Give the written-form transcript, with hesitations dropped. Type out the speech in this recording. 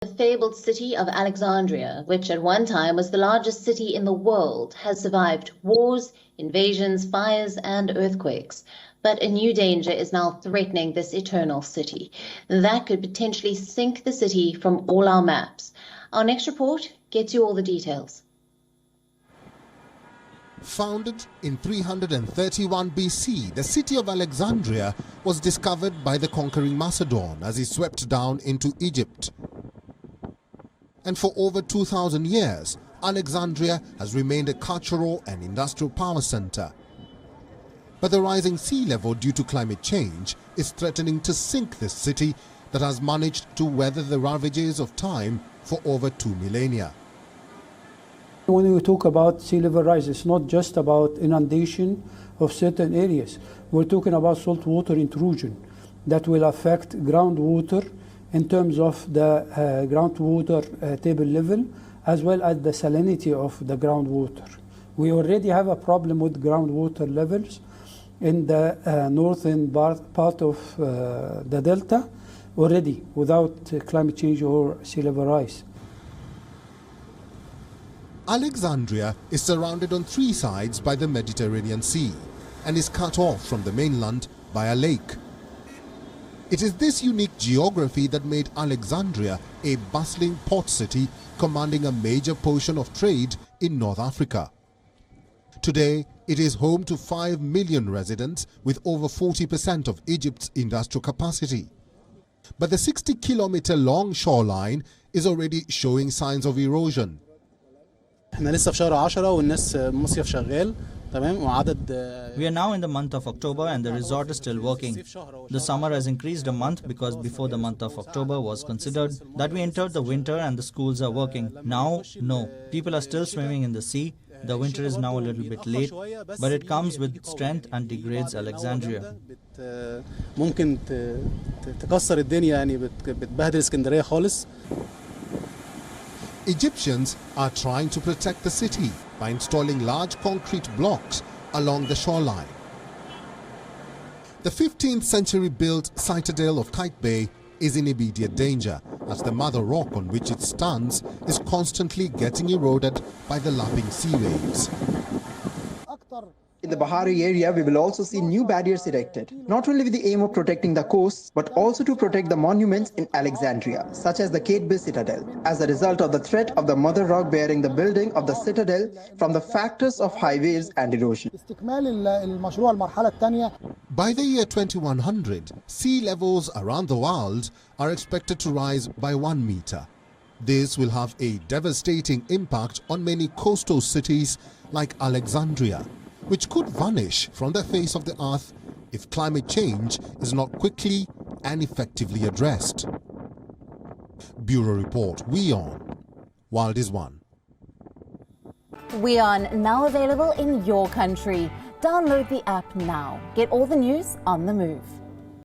The fabled city of Alexandria, which at one time was the largest city in the world, has survived wars, invasions, fires, and earthquakes. But a new danger is now threatening this eternal city. That could potentially sink the city from all our maps. Our next report gets you all the details. Founded in 331 BC, the city of Alexandria was discovered by the conquering Macedon as he swept down into Egypt. And for over 2,000 years, Alexandria has remained a cultural and industrial power center. But the rising sea level due to climate change is threatening to sink this city that has managed to weather the ravages of time for over 2 millennia. When we talk about sea level rise, it's not just about inundation of certain areas. We're talking about saltwater intrusion that will affect groundwater in terms of the groundwater table level, as well as the salinity of the groundwater. We already have a problem with groundwater levels in the northern part of the delta already, without climate change or sea level rise. Alexandria is surrounded on 3 sides by the Mediterranean Sea and is cut off from the mainland by a lake. It is this unique geography that made Alexandria a bustling port city commanding a major portion of trade in North Africa. Today, it is home to 5 million residents with over 40% of Egypt's industrial capacity. But the 60-kilometer-long shoreline is already showing signs of erosion. We are now in the month of October and the resort is still working. The summer has increased a month because before the month of October was considered that we entered the winter and the schools are working. Now, no. People are still swimming in the sea. The winter is now a little bit late, but it comes with strength and degrades Alexandria. Egyptians are trying to protect the city by installing large concrete blocks along the shoreline. The 15th century built citadel of Kite Bay is in immediate danger as the mother rock on which it stands is constantly getting eroded by the lapping sea waves. In the Bahari area, we will also see new barriers erected, not only with the aim of protecting the coasts, but also to protect the monuments in Alexandria, such as the Kite Bay Citadel, as a result of the threat of the mother rock bearing the building of the citadel from the factors of high waves and erosion. By the year 2100, sea levels around the world are expected to rise by 1 meter. This will have a devastating impact on many coastal cities like Alexandria, which could vanish from the face of the earth if climate change is not quickly and effectively addressed. Bureau Report, WION. World is One. WION, now available in your country. Download the app now. Get all the news on the move.